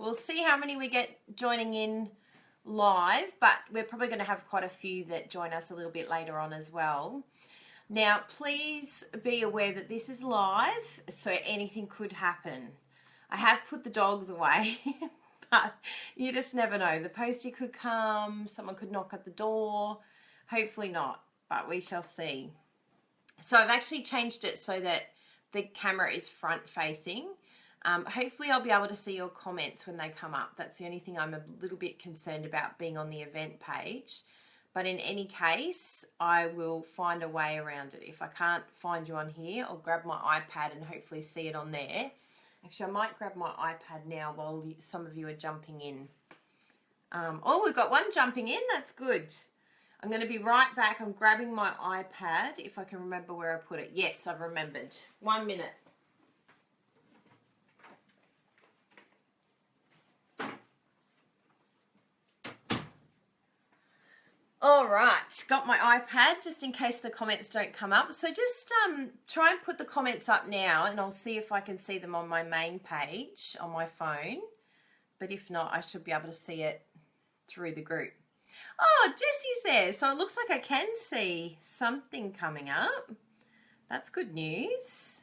We'll see how many we get joining in live, but we're probably going to have quite a few that join us a little bit later on as well. Now, please be aware that this is live, so anything could happen. I have put the dogs away, but you just never know. The postie could come, someone could knock at the door. Hopefully not, but we shall see. So I've actually changed it so that the camera is front facing. Hopefully I'll be able to see your comments when they come up. That's the only thing I'm a little bit concerned about being on the event page. But in any case, I will find a way around it. If I can't find you on here, I'll grab my iPad and hopefully see it on there. Actually, I might grab my iPad now while some of you are jumping in. Oh, we've got one jumping in. That's good. I'm going to be right back. I'm grabbing my iPad if I can remember where I put it. Yes, I've remembered. 1 minute. All right, got my iPad just in case the comments don't come up. So just try and put the comments up now and I'll see if I can see them on my main page on my phone. But if not, I should be able to see it through the group. Oh, Jessie's there. So it looks like I can see something coming up. That's good news.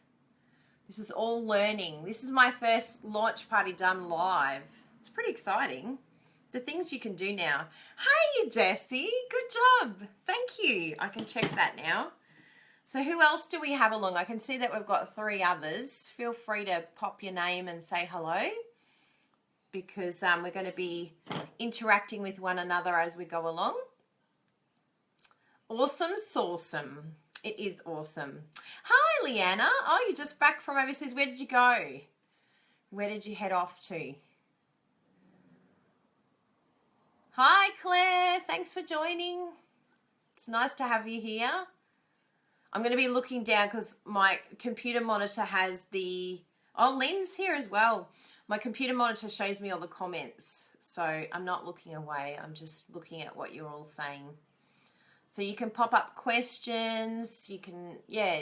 This is all learning. This is my first launch party done live. It's pretty exciting. The things you can do now. Hey, Jessie, good job. Thank you. I can check that now. So who else do we have along? I can see that we've got 3 others. Feel free to pop your name and say hello because we're going to be interacting with one another as we go along. Awesome sawsome. It is awesome. Hi, Leanna. Oh, you're just back from overseas. Where did you go? Where did you head off to? Hi, Claire. Thanks for joining. It's nice to have you here. I'm going to be looking down because my computer monitor has the... Oh, Lynn's here as well. My computer monitor shows me all the comments. So I'm not looking away. I'm just looking at what you're all saying. So you can pop up questions. You can,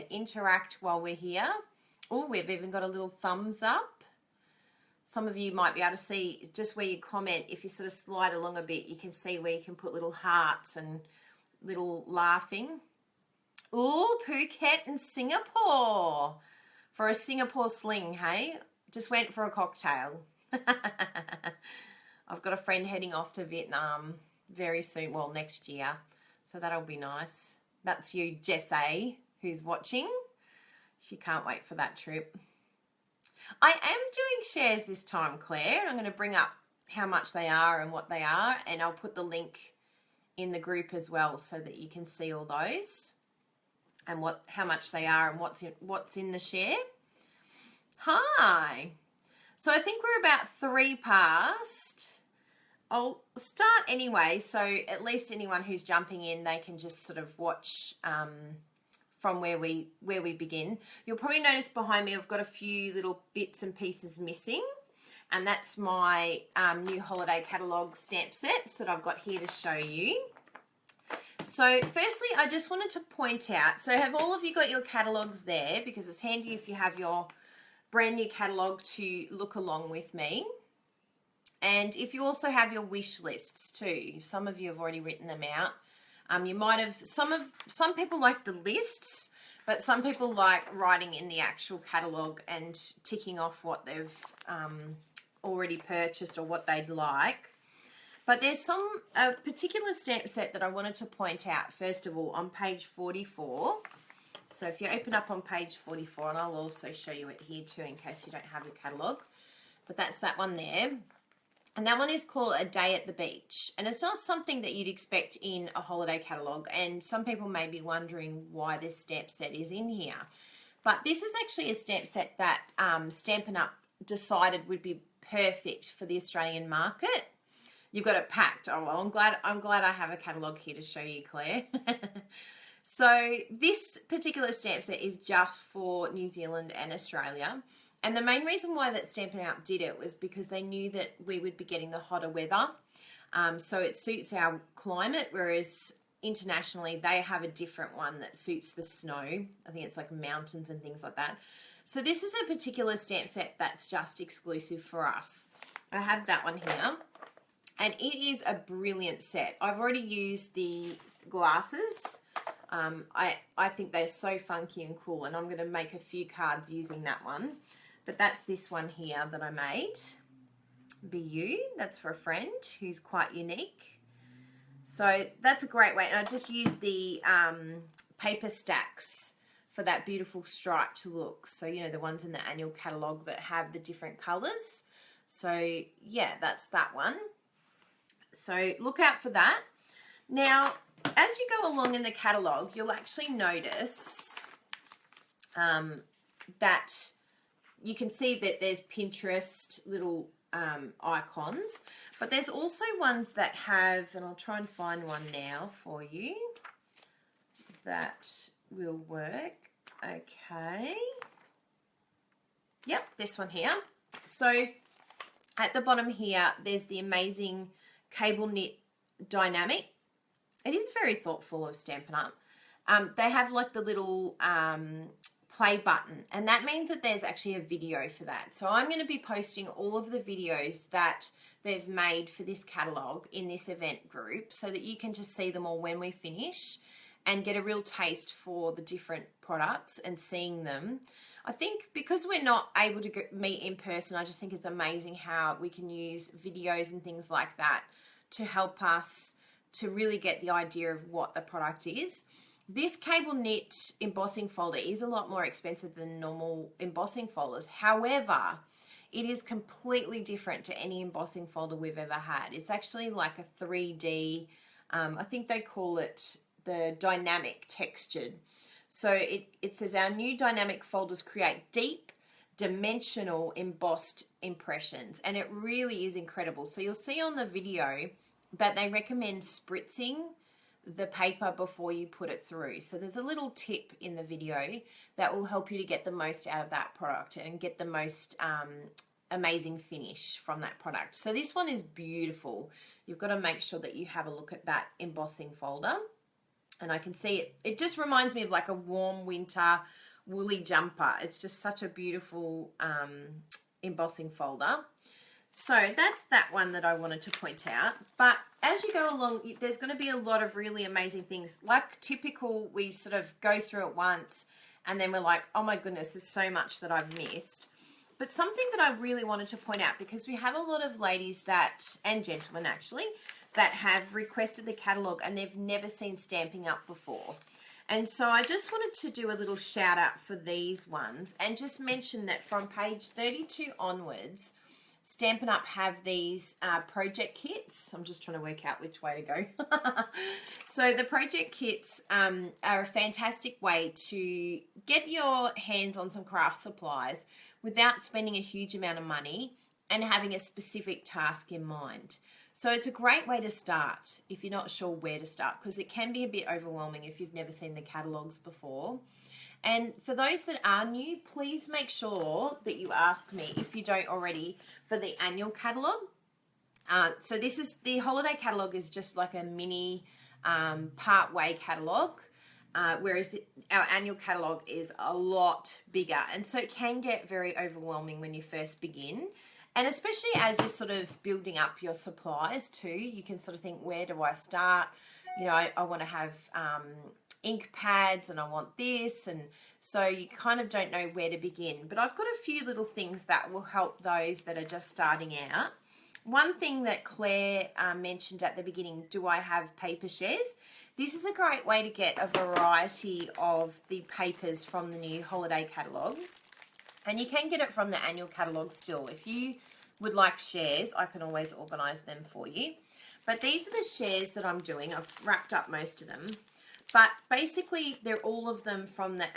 interact while we're here. Oh, we've even got a little thumbs up. Some of you might be able to see just where you comment. If you sort of slide along a bit, you can see where you can put little hearts and little laughing. Ooh, Phuket and Singapore. For a Singapore sling, hey? Just went for a cocktail. I've got a friend heading off to Vietnam very soon. Well, next year. So that'll be nice. That's you, Jessie, who's watching. She can't wait for that trip. I am doing shares this time, Claire. I'm going to bring up how much they are and what they are, and I'll put the link in the group as well so that you can see all those and how much they are and what's in the share. Hi. So I think we're about 3 past. I'll start anyway, so at least anyone who's jumping in, they can just sort of watch from where we begin. You'll probably notice behind me I've got a few little bits and pieces missing, and that's my new holiday catalogue stamp sets that I've got here to show you. So firstly, I just wanted to point out, so have all of you got your catalogues there? Because it's handy if you have your brand new catalogue to look along with me. And if you also have your wish lists too, some of you have already written them out. You might have, some people like the lists, but some people like writing in the actual catalogue and ticking off what they've already purchased or what they'd like. But there's a particular stamp set that I wanted to point out, first of all, on page 44. So if you open up on page 44, and I'll also show you it here too in case you don't have your catalogue, but that's that one there. And that one is called A Day at the Beach. And it's not something that you'd expect in a holiday catalogue. And some people may be wondering why this stamp set is in here. But this is actually a stamp set that Stampin' Up! Decided would be perfect for the Australian market. You've got it packed. Oh, well, I'm glad I have a catalogue here to show you, Claire. So this particular stamp set is just for New Zealand and Australia. And the main reason why that Stampin' Up! Did it was because they knew that we would be getting the hotter weather. So it suits our climate, whereas internationally, they have a different one that suits the snow. I think it's like mountains and things like that. So this is a particular stamp set that's just exclusive for us. I have that one here. And it is a brilliant set. I've already used the glasses. I think they're so funky and cool, and I'm going to make a few cards using that one. But that's this one here that I made. BU, that's for a friend who's quite unique. So that's a great way. And I just used the paper stacks for that beautiful striped look. So, you know, the ones in the annual catalogue that have the different colours. So, yeah, that's that one. So look out for that. Now, as you go along in the catalogue, you'll actually notice that you can see that there's Pinterest little icons, but there's also ones that have, and I'll try and find one now for you that will work. Okay. Yep, this one here. So at the bottom here, there's the amazing cable knit dynamic. It is very thoughtful of Stampin' Up. They have like the little play button, and that means that there's actually a video for that. So I'm going to be posting all of the videos that they've made for this catalogue in this event group so that you can just see them all when we finish and get a real taste for the different products and seeing them. I think because we're not able to meet in person, I just think it's amazing how we can use videos and things like that to help us to really get the idea of what the product is. This cable knit embossing folder is a lot more expensive than normal embossing folders. However, it is completely different to any embossing folder we've ever had. It's actually like a 3D, I think they call it the dynamic textured. So it says our new dynamic folders create deep, dimensional embossed impressions, and it really is incredible. So you'll see on the video that they recommend spritzing the paper before you put it through. So there's a little tip in the video that will help you to get the most out of that product and get the most amazing finish from that product. So this one is beautiful. You've got to make sure that you have a look at that embossing folder. And I can see it. It just reminds me of like a warm winter woolly jumper. It's just such a beautiful embossing folder. So that's that one that I wanted to point out. But as you go along, there's going to be a lot of really amazing things. Like typical, we sort of go through it once and then we're like, oh my goodness, there's so much that I've missed. But something that I really wanted to point out, because we have a lot of ladies that, and gentlemen actually, that have requested the catalogue and they've never seen Stampin' Up before. And so I just wanted to do a little shout out for these ones and just mention that from page 32 onwards, Stampin' Up have these project kits. I'm just trying to work out which way to go. So the project kits are a fantastic way to get your hands on some craft supplies without spending a huge amount of money and having a specific task in mind. So it's a great way to start if you're not sure where to start, because it can be a bit overwhelming if you've never seen the catalogues before. And for those that are new, please make sure that you ask me, if you don't already, for the annual catalogue. So this is, the holiday catalogue is just like a mini part-way catalogue, whereas our annual catalogue is a lot bigger. And so it can get very overwhelming when you first begin. And especially as you're sort of building up your supplies too, you can sort of think, where do I start? You know, I want to have ink pads and I want this, and so you kind of don't know where to begin. But I've got a few little things that will help those that are just starting out. One thing that Claire mentioned at the beginning, do I have paper shares? This is a great way to get a variety of the papers from the new holiday catalogue. And you can get it from the annual catalogue still. If you would like shares, I can always organise them for you. But these are the shares that I'm doing. I've wrapped up most of them. But basically, they're all of them from the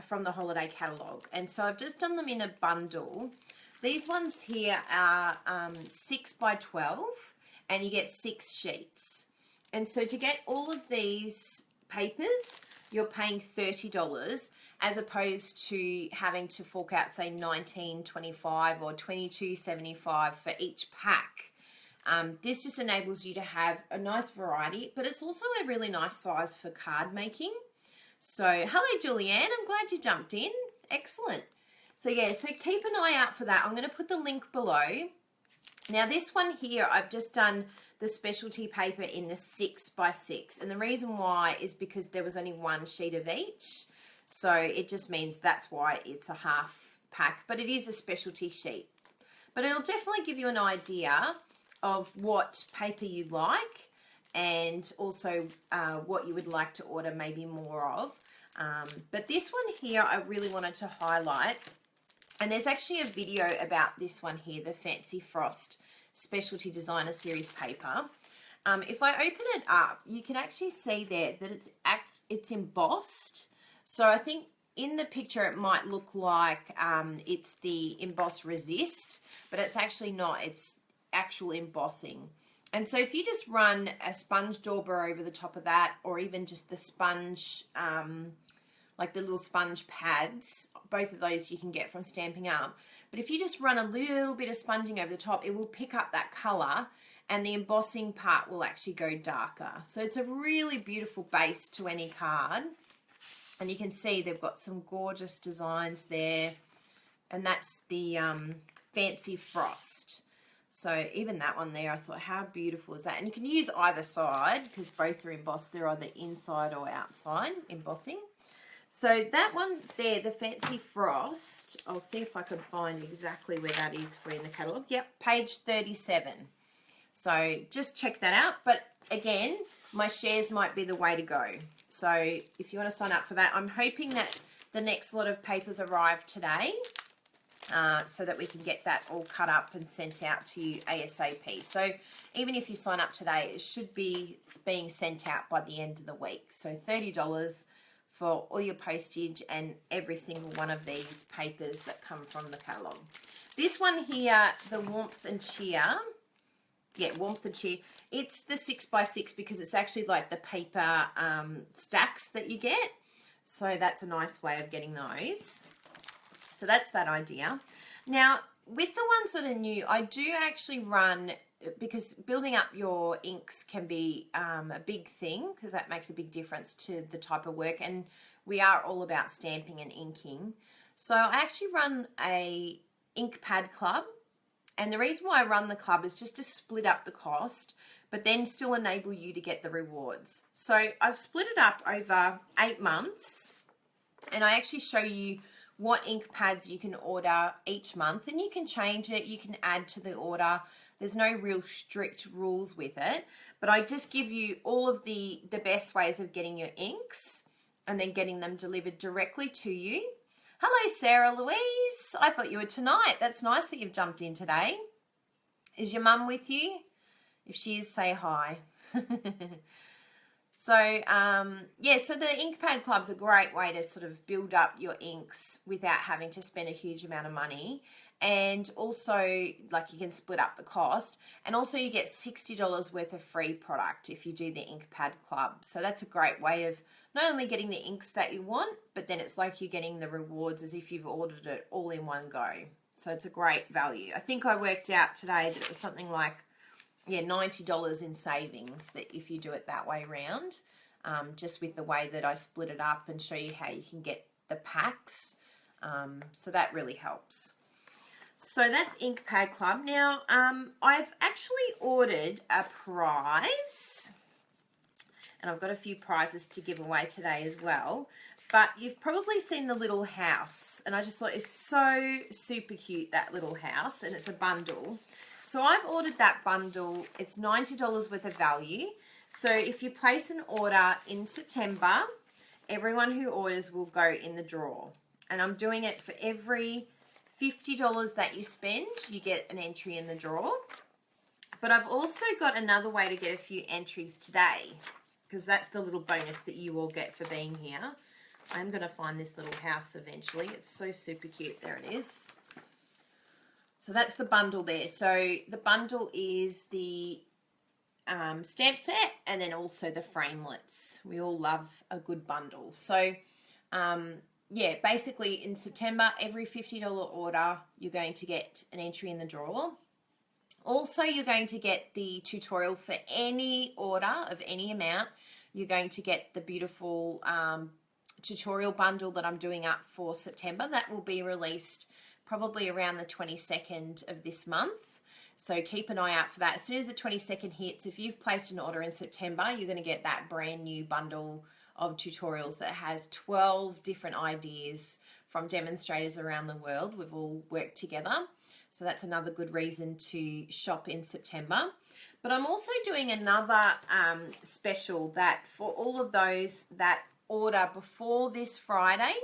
from the holiday catalogue. And so I've just done them in a bundle. These ones here are 6 by 12, and you get 6 sheets. And so to get all of these papers, you're paying $30 as opposed to having to fork out, say, $19.25 or $22.75 for each pack. This just enables you to have a nice variety, but it's also a really nice size for card making. So hello Julianne, I'm glad you jumped in. Excellent. So yeah, so keep an eye out for that. I'm going to put the link below. Now this one here, I've just done the specialty paper in the 6x6, and the reason why is because there was only one sheet of each, so it just means that's why it's a half pack, but it is a specialty sheet. But it'll definitely give you an idea of what paper you like, and also what you would like to order maybe more of. But this one here I really wanted to highlight, and there's actually a video about this one here, the Fancy Frost Specialty Designer Series paper. If I open it up, you can actually see there that it's embossed. So I think in the picture it might look like it's the embossed resist, but it's actually not. It's actual embossing. And so if you just run a sponge dauber over the top of that, or even just the sponge, like the little sponge pads, both of those you can get from Stamping Up. But if you just run a little bit of sponging over the top, it will pick up that color, and the embossing part will actually go darker. So it's a really beautiful base to any card. And you can see they've got some gorgeous designs there. And that's the Fancy Frost. So even that one there, I thought, how beautiful is that? And you can use either side because both are embossed. They're either inside or outside embossing. So that one there, the Fancy Frost, I'll see if I can find exactly where that is for you in the catalogue. Yep, page 37. So just check that out. But again, my shares might be the way to go. So if you want to sign up for that, I'm hoping that the next lot of papers arrive today, so that we can get that all cut up and sent out to you ASAP. So even if you sign up today, it should be being sent out by the end of the week. So $30 for all your postage and every single one of these papers that come from the catalogue. This one here, the Warmth and Cheer. Yeah, Warmth and Cheer. It's the 6x6 because it's actually like the paper stacks that you get. So that's a nice way of getting those. So that's that idea. Now, with the ones that are new, I do actually run, because building up your inks can be a big thing, because that makes a big difference to the type of work, and we are all about stamping and inking. So I actually run a ink pad club, and the reason why I run the club is just to split up the cost, but then still enable you to get the rewards. So I've split it up over 8 months, and I actually show you what ink pads you can order each month, and you can change it, you can add to the order. There's no real strict rules with it, but I just give you all of the best ways of getting your inks and then getting them delivered directly to you. Hello, Sarah Louise. I thought you were tonight. That's nice that you've jumped in today. Is your mum with you? If she is, say hi. So, yeah, so the ink pad club's a great way to sort of build up your inks without having to spend a huge amount of money. And also, like, you can split up the cost. And also you get $60 worth of free product if you do the ink pad club. So that's a great way of not only getting the inks that you want, but then it's like you're getting the rewards as if you've ordered it all in one go. So it's a great value. I think I worked out today that it was something like, yeah, $90 in savings that if you do it that way round, just with the way that I split it up and show you how you can get the packs. So that really helps. So that's Ink Pad Club. Now, I've actually ordered a prize, and I've got a few prizes to give away today as well. But you've probably seen the little house, and I just thought it's so super cute, that little house, and it's a bundle. So I've ordered that bundle. It's $90 worth of value. So if you place an order in September, everyone who orders will go in the draw. And I'm doing it for every $50 that you spend, you get an entry in the draw. But I've also got another way to get a few entries today, because that's the little bonus that you all get for being here. I'm going to find this little house eventually. It's so super cute. There it is. So that's the bundle there. So the bundle is the stamp set and then also the framelits. We all love a good bundle. So yeah, basically in September, every $50 order, you're going to get an entry in the draw. Also, you're going to get the tutorial for any order of any amount. You're going to get the beautiful tutorial bundle that I'm doing up for September. That will be released probably around the 22nd of this month. So keep an eye out for that. As soon as the 22nd hits, if you've placed an order in September, you're going to get that brand new bundle of tutorials that has 12 different ideas from demonstrators around the world. We've all worked together. So that's another good reason to shop in September. But I'm also doing another special that for all of those that order before this Friday,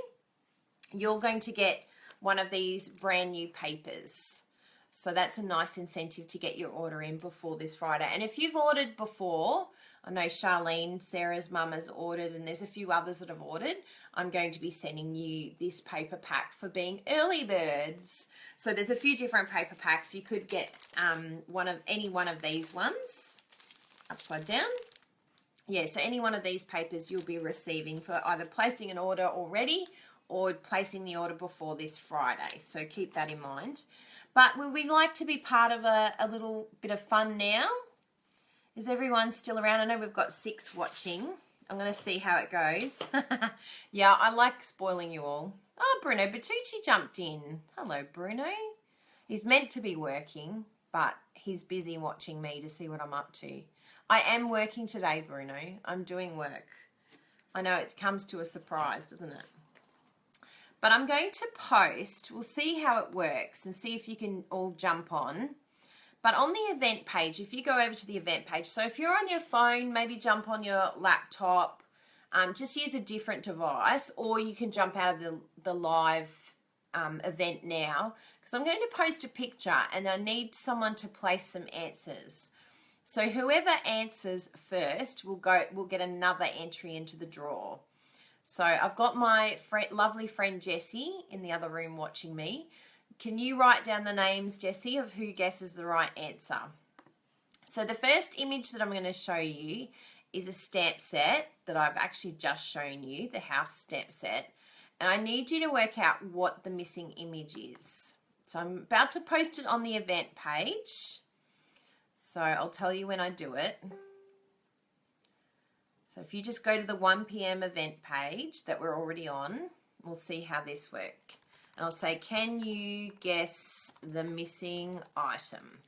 you're going to get one of these brand new papers. So that's a nice incentive to get your order in before this Friday. And if you've ordered before, I know Charlene, Sarah's mum, has ordered, and there's a few others that have ordered, I'm going to be sending you this paper pack for being early birds. So there's a few different paper packs. You could get any one of these ones, upside down. Yeah, so any one of these papers you'll be receiving for either placing an order already or placing the order before this Friday. So keep that in mind. But would we like to be part of a little bit of fun now? Is everyone still around? I know we've got 6 watching. I'm going to see how it goes. Yeah, I like spoiling you all. Oh, Bruno Bertucci jumped in. Hello, Bruno. He's meant to be working, but he's busy watching me to see what I'm up to. I am working today, Bruno. I'm doing work. I know it comes to a surprise, doesn't it? But I'm going to post. We'll see how it works and see if you can all jump on. But on the event page, if you go over to the event page, so if you're on your phone, maybe jump on your laptop, just use a different device, or you can jump out of the live event now, because I'm going to post a picture and I need someone to place some answers. So whoever answers first will get another entry into the draw. So I've got my lovely friend Jessie in the other room watching me. Can you write down the names, Jessie, of who guesses the right answer? So the first image that I'm going to show you is a stamp set that I've actually just shown you, the house stamp set. And I need you to work out what the missing image is. So I'm about to post it on the event page. So I'll tell you when I do it. So if you just go to the 1 p.m. event page that we're already on, we'll see how this works. And I'll say, can you guess the missing item?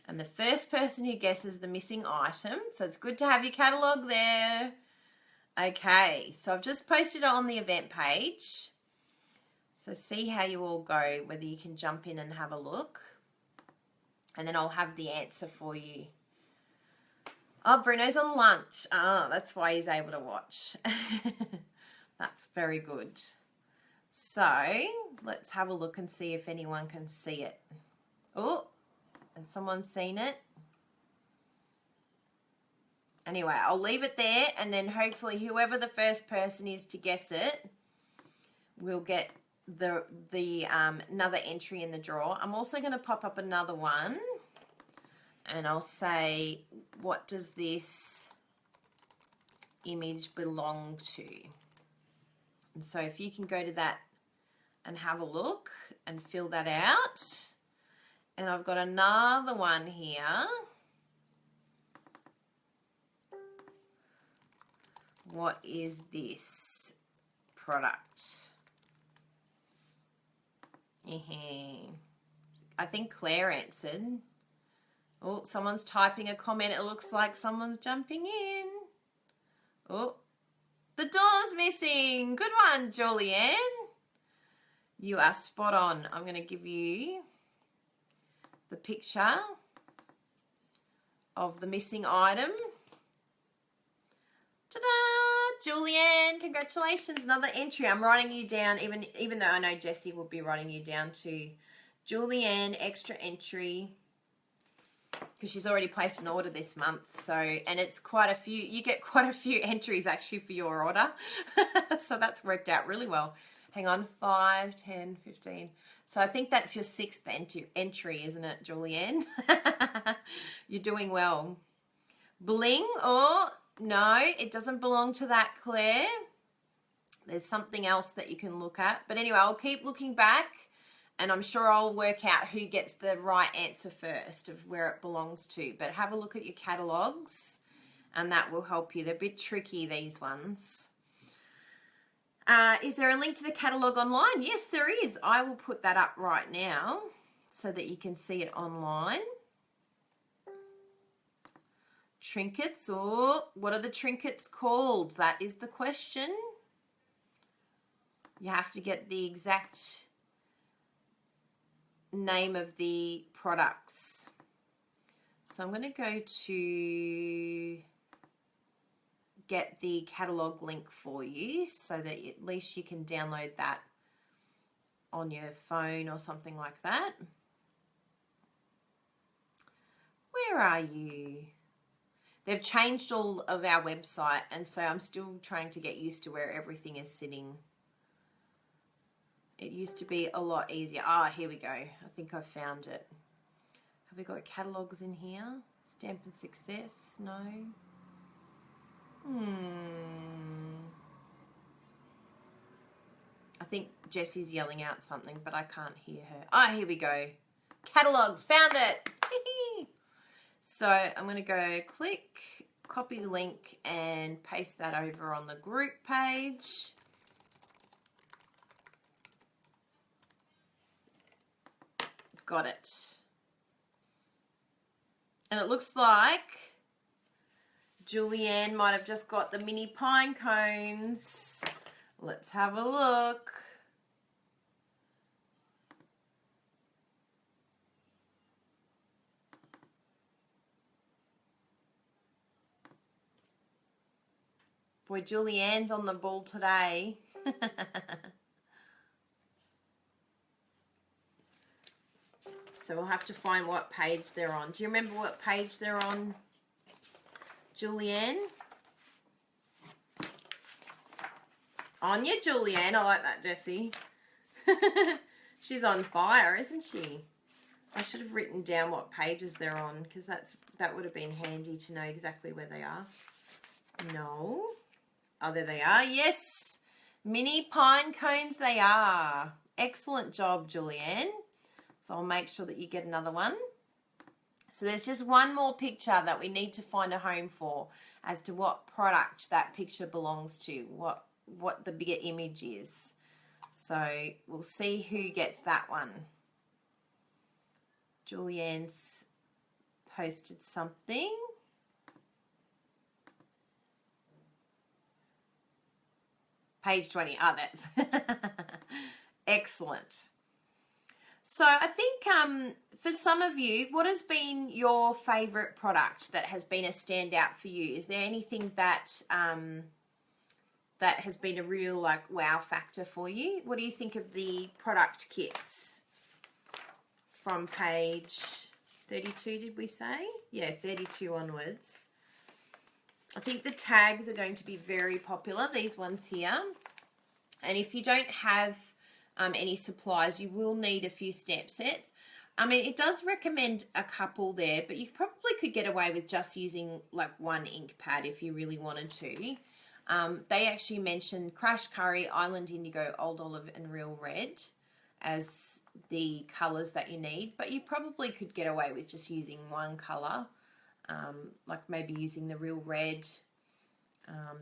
And the first person who guesses the missing item, so it's good to have your catalogue there. Okay, so I've just posted it on the event page. So see how you all go, whether you can jump in and have a look. And then I'll have the answer for you. Oh, Bruno's on lunch. Oh, that's why he's able to watch. That's very good. So let's have a look and see if anyone can see it. Oh, has someone seen it? Anyway, I'll leave it there, and then hopefully whoever the first person is to guess it will get the another entry in the draw. I'm also going to pop up another one, and I'll say, what does this image belong to? And so if you can go to that and have a look and fill that out. And I've got another one here. What is this product? I think Claire answered. Oh, someone's typing a comment. It looks like someone's jumping in. Oh, the door's missing. Good one, Julianne. You are spot on. I'm going to give you the picture of the missing item. Ta-da! Julianne, congratulations. Another entry. I'm writing you down, even though I know Jessie will be writing you down too. Julianne, extra entry, because she's already placed an order this month. So, and it's quite a few. You get quite a few entries actually for your order. So that's worked out really well. Hang on, 5, 10, 15. So I think that's your 6th entry, isn't it, Julianne? You're doing well. Bling, oh, no, it doesn't belong to that, Claire. There's something else that you can look at. But anyway, I'll keep looking back And I'm sure I'll work out who gets the right answer first of where it belongs to. But have a look at your catalogues and that will help you. They're a bit tricky, these ones. Is there a link to the catalogue online? Yes, there is. I will put that up right now so that you can see it online. Trinkets, or what are the trinkets called? That is the question. You have to get the exact name of the products. So I'm going to go to get the catalogue link for you so that at least you can download that on your phone or something like that. Where are you? They've changed all of our website, and so I'm still trying to get used to where everything is sitting. It used to be a lot easier. Ah, here we go. I think I found it. Have we got catalogues in here? Stamp and Success? No. I think Jessie's yelling out something, but I can't hear her. Ah, here we go. Catalogues, found it. So I'm going to go click, copy the link and paste that over on the group page. Got it. And it looks like Julianne might have just got the mini pine cones. Let's have a look. Boy, Julianne's on the ball today. So we'll have to find what page they're on. Do you remember what page they're on, Julianne? On you, Julianne. I like that, Jessie. She's on fire, isn't she? I should have written down what pages they're on because that would have been handy to know exactly where they are. No. Oh, there they are. Yes. Mini pine cones they are. Excellent job, Julianne. So I'll make sure that you get another one. So there's just one more picture that we need to find a home for as to what product that picture belongs to, what the bigger image is. So we'll see who gets that one. Julianne's posted something. Page 20. Oh, that's excellent. So I think for some of you, what has been your favourite product that has been a standout for you? Is there anything that that has been a real wow factor for you? What do you think of the product kits from page 32, did we say? Yeah, 32 onwards. I think the tags are going to be very popular, these ones here. And if you don't have any supplies, you will need a few stamp sets. I mean, it does recommend a couple there, but you probably could get away with just using one ink pad if you really wanted to. They actually mentioned Crash Curry, Island Indigo, Old Olive and Real Red as the colours that you need, but you probably could get away with just using one colour, like maybe using the Real Red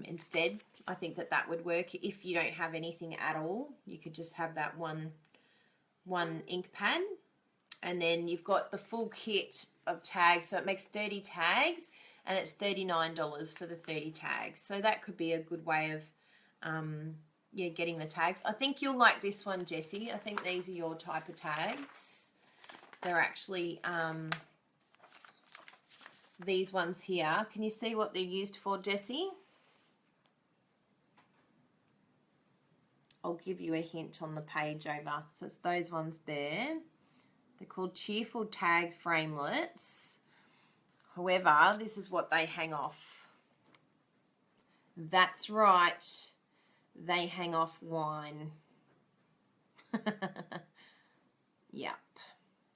instead. I think that would work. If you don't have anything at all, you could just have that one ink pad, and then you've got the full kit of tags, so it makes 30 tags and it's $39 for the 30 tags. So that could be a good way of getting the tags. I think you'll like this one, Jessie. I think these are your type of tags. They're actually these ones here. Can you see what they're used for, Jessie? I'll give you a hint on the page over. So it's those ones there. They're called Cheerful Tag Framelets. However, this is what they hang off. That's right. They hang off wine. Yep.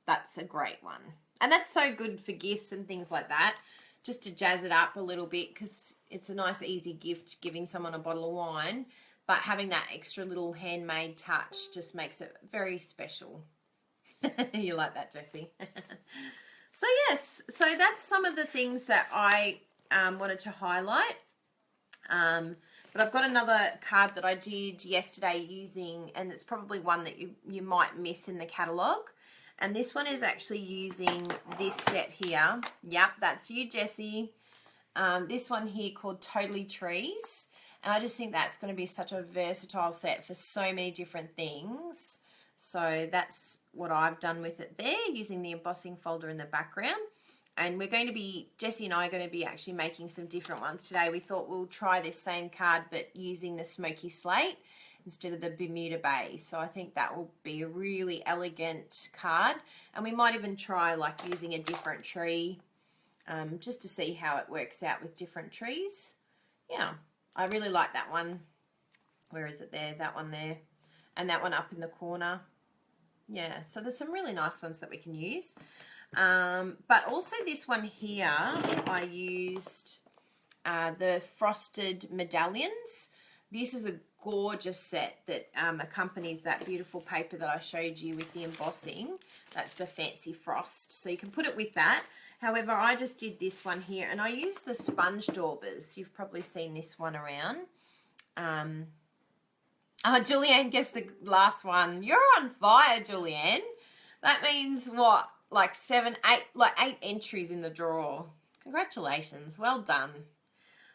That's a great one. And that's so good for gifts and things like that. Just to jazz it up a little bit, because it's a nice easy gift giving someone a bottle of wine. But having that extra little handmade touch just makes it very special. You like that, Jessie? So yes, so that's some of the things that I wanted to highlight. But I've got another card that I did yesterday using, and it's probably one that you might miss in the catalogue. And this one is actually using this set here. Yep, that's you, Jessie. This one here called Totally Trees. And I just think that's going to be such a versatile set for so many different things. So that's what I've done with it there, using the embossing folder in the background. And we're going to be, Jessie and I are going to be actually making some different ones today. We thought we'll try this same card, but using the smoky slate instead of the Bermuda Bay. So I think that will be a really elegant card. And we might even try like using a different tree just to see how it works out with different trees. Yeah, I really like that one. Where is it there? That one there. And that one up in the corner. Yeah, so there's some really nice ones that we can use. But also this one here, I used the frosted medallions. This is a gorgeous set that accompanies that beautiful paper that I showed you with the embossing. That's the fancy frost. So you can put it with that. However, I just did this one here, and I used the sponge daubers. You've probably seen this one around. Oh, Julianne guessed the last one. You're on fire, Julianne. That means what? Like 8 entries in the draw. Congratulations. Well done.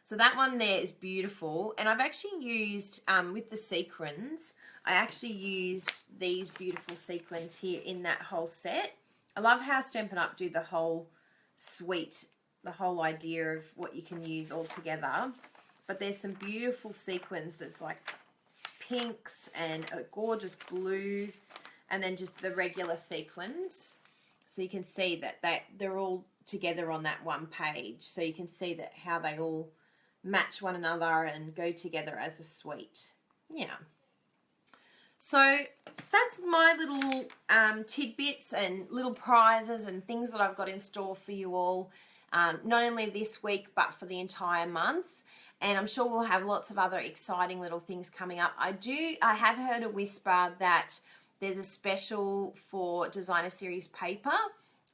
So that one there is beautiful. And I've actually used, with the sequins, I actually used these beautiful sequins here in that whole set. I love how Stampin' Up! Do the whole suite, the whole idea of what you can use all together. But there's some beautiful sequins that's like pinks and a gorgeous blue, and then just the regular sequins. So you can see that they're all together on that one page. So you can see that how they all match one another and go together as a suite. Yeah. So that's my little tidbits and little prizes and things that I've got in store for you all, not only this week but for the entire month. And I'm sure we'll have lots of other exciting little things coming up. I have heard a whisper that there's a special for designer series paper,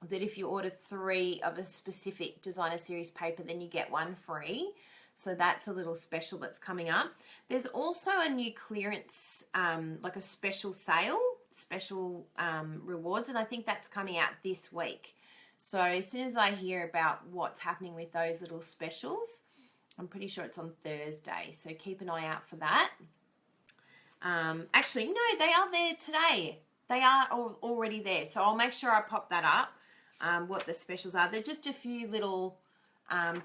that if you order 3 of a specific designer series paper, then you get 1 free. So that's a little special that's coming up. There's also a new clearance, like a special sale, special rewards, and I think that's coming out this week. So as soon as I hear about what's happening with those little specials, I'm pretty sure it's on Thursday, so keep an eye out for that. Actually, no, they are there today. They are already there, so I'll make sure I pop that up, what the specials are. They're just a few little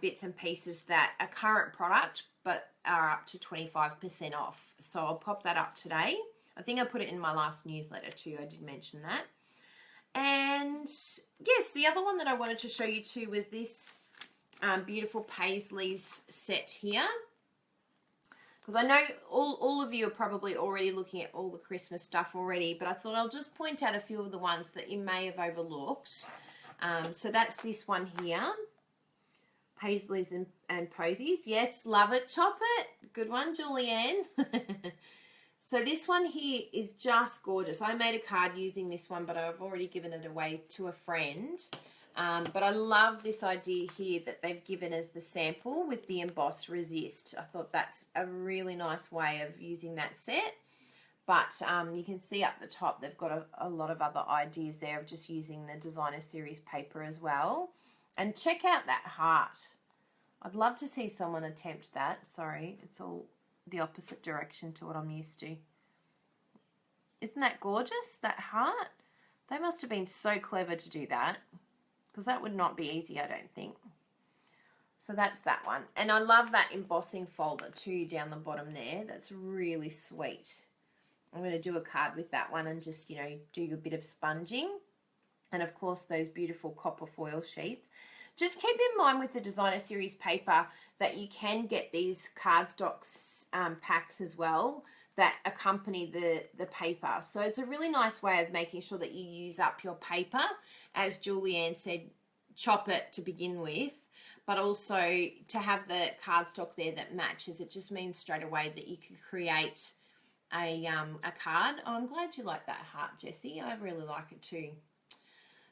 bits and pieces that are current product, but are up to 25% off. So I'll pop that up today. I think I put it in my last newsletter too. I did mention that. And yes, the other one that I wanted to show you too was this beautiful Paisley's set here, because I know all of you are probably already looking at all the Christmas stuff already, but I thought I'll just point out a few of the ones that you may have overlooked. So that's this one here, Paisley's and Posies. Yes, love it, chop it. Good one, Julianne. So this one here is just gorgeous. I made a card using this one, but I've already given it away to a friend. But I love this idea here that they've given as the sample with the embossed resist. I thought that's a really nice way of using that set. But you can see up the top they've got a lot of other ideas there of just using the designer series paper as well. And check out that heart. I'd love to see someone attempt that. Sorry, it's all the opposite direction to what I'm used to. Isn't that gorgeous, that heart? They must have been so clever to do that, because that would not be easy, I don't think. So that's that one. And I love that embossing folder too down the bottom there. That's really sweet. I'm going to do a card with that one and just, you know, do a bit of sponging. And of course, those beautiful copper foil sheets. Just keep in mind with the designer series paper that you can get these cardstocks packs as well that accompany the paper. So it's a really nice way of making sure that you use up your paper. As Julianne said, chop it to begin with, but also to have the cardstock there that matches. It just means straight away that you could create a card. Oh, I'm glad you like that heart, Jessie. I really like it too.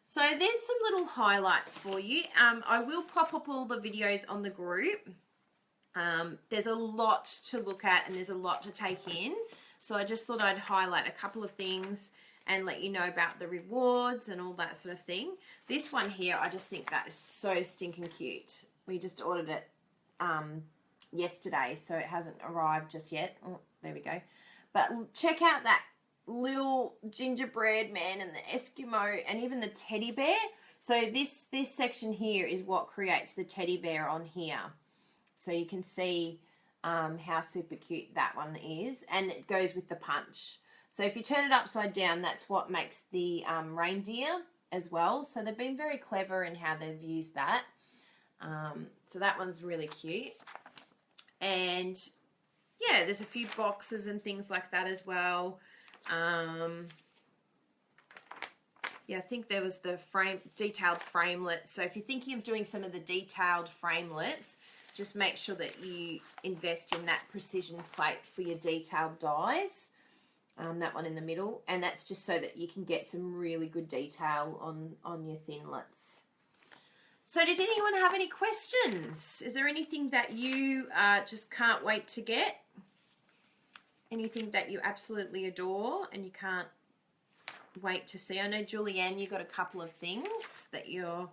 So there's some little highlights for you. I will pop up all the videos on the group. There's a lot to look at and there's a lot to take in. So I just thought I'd highlight a couple of things and let you know about the rewards and all that sort of thing. This one here, I just think that is so stinking cute. We just ordered it yesterday, so it hasn't arrived just yet. Oh, there we go. But check out that little gingerbread man and the Eskimo and even the teddy bear. So this section here is what creates the teddy bear on here. So you can see how super cute that one is, and it goes with the punch. So if you turn it upside down, that's what makes the reindeer as well. So they've been very clever in how they've used that. So that one's really cute. And yeah, there's a few boxes and things like that as well. Yeah, I think there was the detailed framelits. So if you're thinking of doing some of the detailed framelits, just make sure that you invest in that precision plate for your detailed dies. That one in the middle, and that's just so that you can get some really good detail on your thinlits. So did anyone have any questions? Is there anything that you just can't wait to get? Anything that you absolutely adore and you can't wait to see? I know, Julianne, you got a couple of things that you're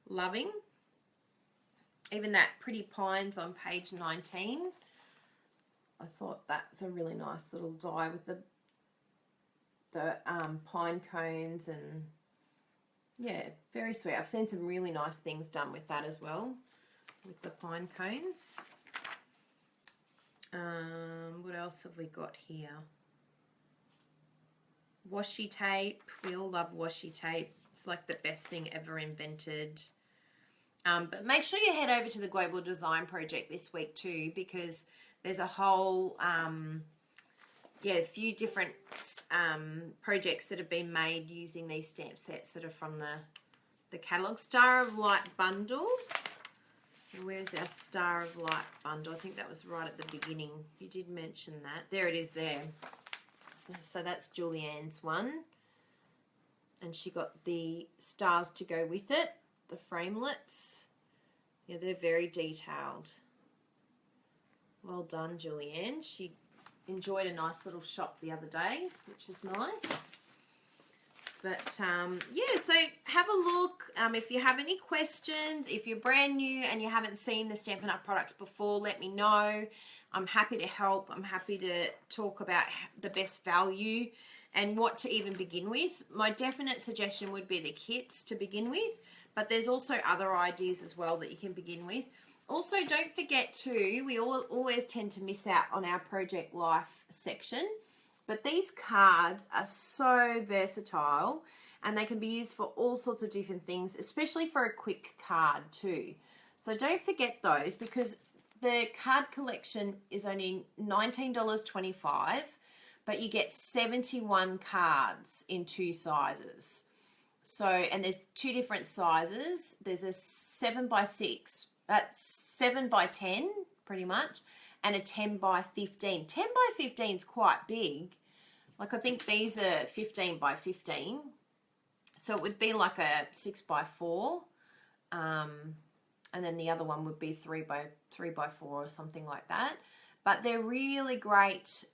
loving. Even that Pretty Pines on page 19. I thought that's a really nice little die with the pine cones, and yeah, very sweet. I've seen some really nice things done with that as well, with the pine cones. What else have we got here? Washi tape. We all love washi tape. It's like the best thing ever invented. But make sure you head over to the Global Design Project this week too, because there's a whole, a few different projects that have been made using these stamp sets that are from the Catalogue. Star of Light bundle. So where's our Star of Light bundle? I think that was right at the beginning. You did mention that. There it is there. So that's Julianne's one. And she got the stars to go with it, the framelits. Yeah, they're very detailed. Well done, Julianne. She enjoyed a nice little shop the other day, which is nice. But, yeah, so have a look. If you have any questions, if you're brand new and you haven't seen the Stampin' Up! Products before, let me know. I'm happy to help. I'm happy to talk about the best value and what to even begin with. My definite suggestion would be the kits to begin with, but there's also other ideas as well that you can begin with. Also, don't forget too, we always tend to miss out on our Project Life section, but these cards are so versatile and they can be used for all sorts of different things, especially for a quick card too. So don't forget those, because the card collection is only $19.25, but you get 71 cards in 2 sizes. So, and there's 2 different sizes. There's a 7x6, that's 7 by 10 pretty much, and a 10 by 15. 10 by 15 is quite big. Like, I think these are 15 by 15. So it would be like a 6 by 4. And then the other one would be 3 by 4 or something like that. But they're really great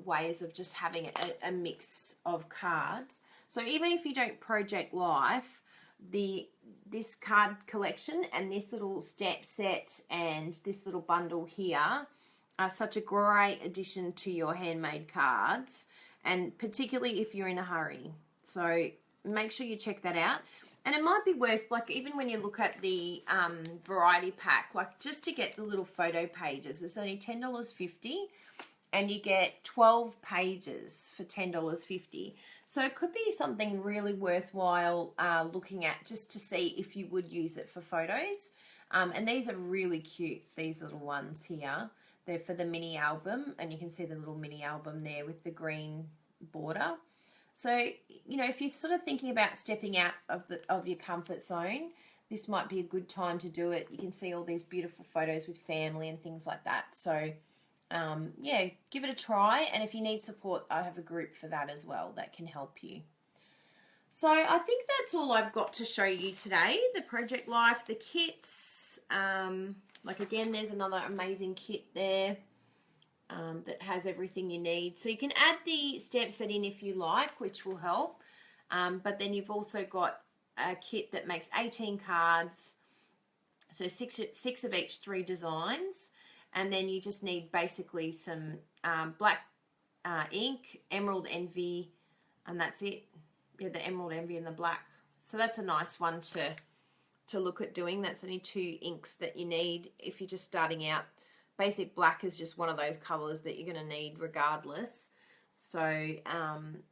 ways of just having a mix of cards. So even if you don't Project Life, this card collection and this little stamp set and this little bundle here are such a great addition to your handmade cards, and particularly if you're in a hurry. So make sure you check that out. And it might be worth, like, even when you look at the variety pack, like, just to get the little photo pages, it's only $10.50, and you get 12 pages for $10.50. So it could be something really worthwhile looking at, just to see if you would use it for photos. And these are really cute, these little ones here. They're for the mini album, and you can see the little mini album there with the green border. So, you know, if you're sort of thinking about stepping out of your comfort zone, this might be a good time to do it. You can see all these beautiful photos with family and things like that. So, yeah, give it a try. And if you need support, I have a group for that as well that can help you. So I think that's all I've got to show you today. The Project Life, the kits. Like again, there's another amazing kit there that has everything you need. So you can add the stamp set in if you like, which will help. But then you've also got a kit that makes 18 cards. So six of each 3 designs. And then you just need basically some black ink, Emerald Envy, and that's it. Yeah, the Emerald Envy and the black. So that's a nice one to look at doing. That's only 2 inks that you need if you're just starting out. Basic black is just one of those colours that you're going to need regardless. So,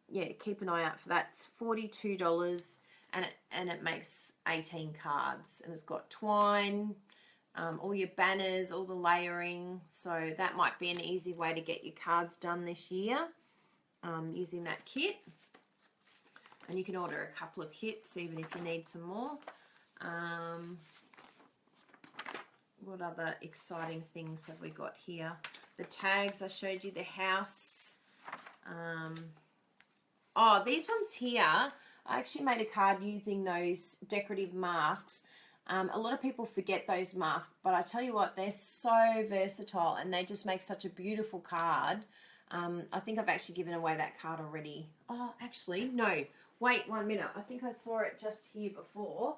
yeah, keep an eye out for that. It's $42 and it makes 18 cards. And it's got twine, all your banners, all the layering. So that might be an easy way to get your cards done this year using that kit. And you can order a couple of kits even if you need some more. What other exciting things have we got here? The tags, I showed you the house. Oh, these ones here, I actually made a card using those decorative masks. A lot of people forget those masks, but I tell you what, they're so versatile and they just make such a beautiful card. I think I've actually given away that card already. Oh, actually, no. Wait 1 minute. I think I saw it just here before.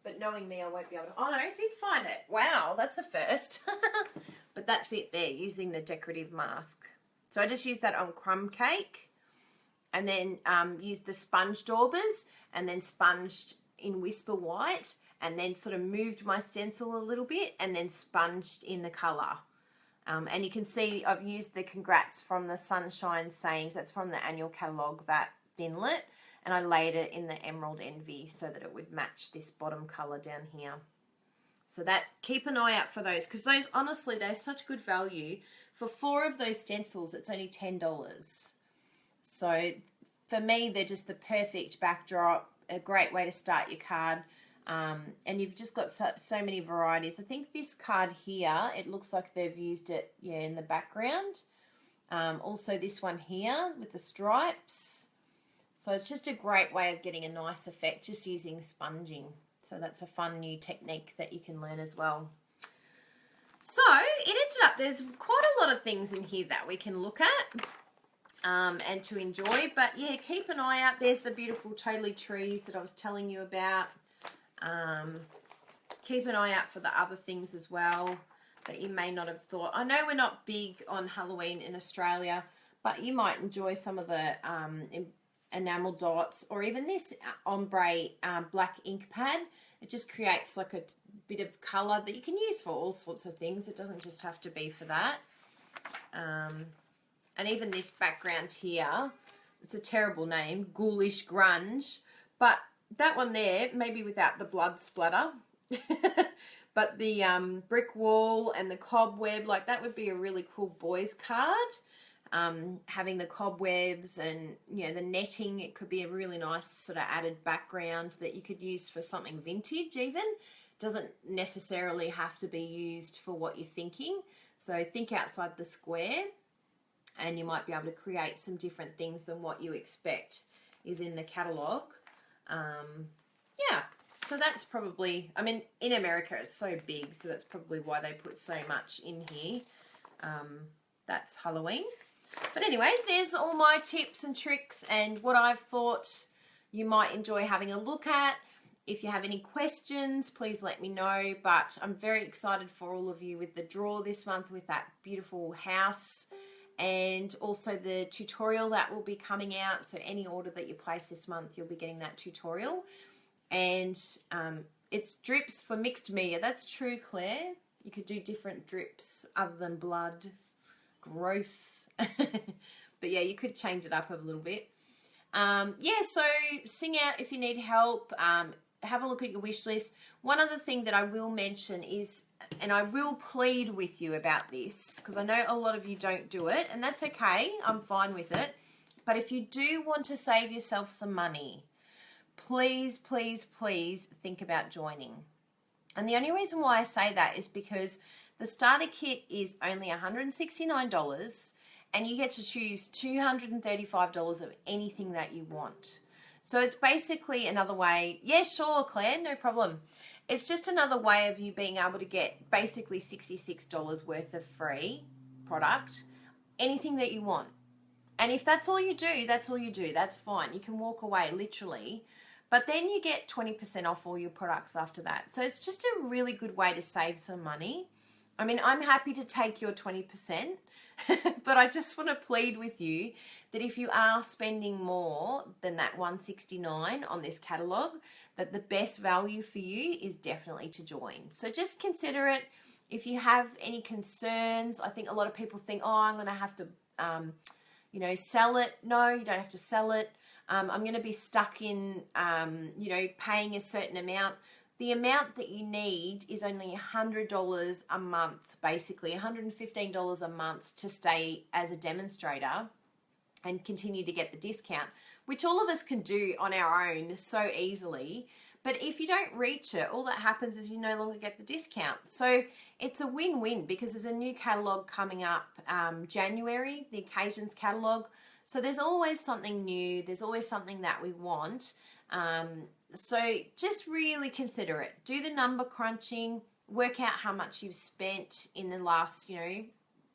But knowing me, I won't be able to... Oh, no, I did find it. Wow, that's a first. But that's it there, using the decorative mask. So I just used that on crumb cake. And then used the sponge daubers. And then sponged in Whisper White. And then sort of moved my stencil a little bit. And then sponged in the colour. And you can see I've used the Congrats from the Sunshine Sayings. That's from the annual catalogue, that thinlet. And I laid it in the Emerald Envy so that it would match this bottom colour down here. So that, keep an eye out for those, because those, honestly, they're such good value. For 4 of those stencils, it's only $10. So for me, they're just the perfect backdrop, a great way to start your card. And you've just got so many varieties. I think this card here, it looks like they've used it, yeah, in the background. Also this one here with the stripes. So it's just a great way of getting a nice effect just using sponging. So that's a fun new technique that you can learn as well. So it ended up, there's quite a lot of things in here that we can look at and to enjoy. But yeah, keep an eye out. There's the beautiful Totally Trees that I was telling you about. Keep an eye out for the other things as well that you may not have thought. I know we're not big on Halloween in Australia, but you might enjoy some of the enamel dots, or even this ombre black ink pad. It just creates like a bit of colour that you can use for all sorts of things. It doesn't just have to be for that. And even this background here, it's a terrible name, Ghoulish Grunge, but that one there, maybe without the blood splatter, but the brick wall and the cobweb, like that would be a really cool boys card. Having the cobwebs and, you know, the netting, it could be a really nice sort of added background that you could use for something vintage even. Doesn't necessarily have to be used for what you're thinking. So think outside the square and you might be able to create some different things than what you expect is in the catalogue. Yeah, so that's probably, I mean, in America it's so big, so that's probably why they put so much in here. That's Halloween. But anyway, there's all my tips and tricks and what I've thought you might enjoy having a look at. If you have any questions, please let me know. But I'm very excited for all of you with the draw this month with that beautiful house and also the tutorial that will be coming out. So any order that you place this month, you'll be getting that tutorial. And it's drips for mixed media. That's true, Claire. You could do different drips other than blood. Gross. But yeah, you could change it up a little bit. Yeah, so sing out if you need help. Have a look at your wish list. One other thing that I will mention is, and I will plead with you about this, because I know a lot of you don't do it, and that's okay. I'm fine with it. But if you do want to save yourself some money, please, please, please think about joining. And the only reason why I say that is because The starter kit is only $169 and you get to choose $235 of anything that you want. So it's basically another way, yeah, sure, Claire, no problem. It's just another way of you being able to get basically $66 worth of free product, anything that you want. And if that's all you do, that's all you do. That's fine. You can walk away literally. But then you get 20% off all your products after that. So it's just a really good way to save some money. I mean, I'm happy to take your 20%, but I just want to plead with you that if you are spending more than that $169 on this catalogue, that the best value for you is definitely to join. So just consider it. If you have any concerns, I think a lot of people think, oh, I'm going to have to sell it. No, you don't have to sell it. I'm going to be stuck in, paying a certain amount. The amount that you need is only $100 a month, basically $115 a month to stay as a demonstrator and continue to get the discount, which all of us can do on our own so easily. But if you don't reach it, all that happens is you no longer get the discount. So it's a win-win because there's a new catalogue coming up January, the Occasions catalogue. So there's always something new. There's always something that we want. So just really consider it. Do the number crunching. Work out how much you've spent in the last,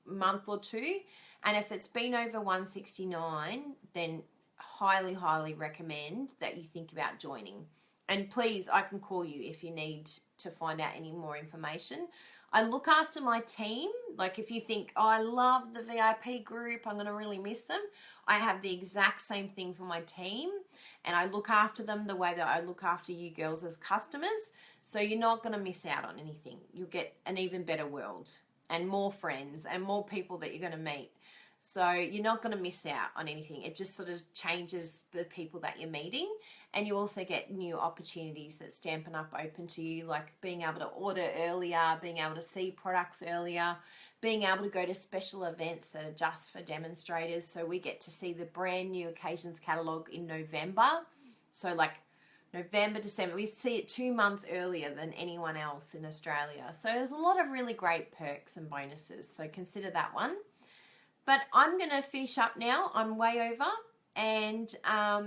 month or two. And if it's been over $169, then highly, highly recommend that you think about joining. And please, I can call you if you need to find out any more information. I look after my team. Like if you think, oh, I love the VIP group, I'm going to really miss them. I have the exact same thing for my team. And I look after them the way that I look after you girls as customers. So you're not going to miss out on anything. You'll get an even better world and more friends and more people that you're going to meet. So you're not going to miss out on anything. It just sort of changes the people that you're meeting. And you also get new opportunities that Stampin' Up! Open to you, like being able to order earlier, being able to see products earlier, being able to go to special events that are just for demonstrators. So we get to see the brand new Occasions catalogue in November. So like November, December, we see it 2 months earlier than anyone else in Australia. So there's a lot of really great perks and bonuses. So consider that one. But I'm going to finish up now. I'm way over. And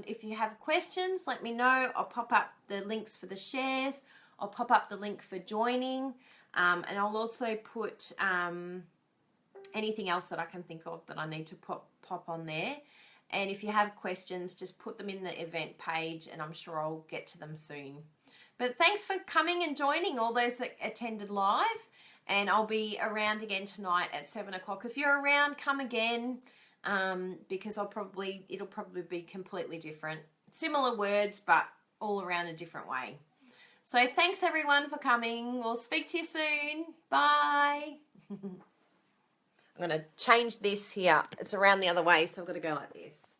if you have questions, let me know. I'll pop up the links for the shares. I'll pop up the link for joining. And I'll also put anything else that I can think of that I need to pop on there. And if you have questions, just put them in the event page and I'm sure I'll get to them soon. But thanks for coming and joining, all those that attended live. And I'll be around again tonight at 7 o'clock. If you're around, come again because it'll probably be completely different. Similar words, but all around a different way. So thanks everyone for coming. We'll speak to you soon. Bye. I'm going to change this here. It's around the other way, so I've got to go like this.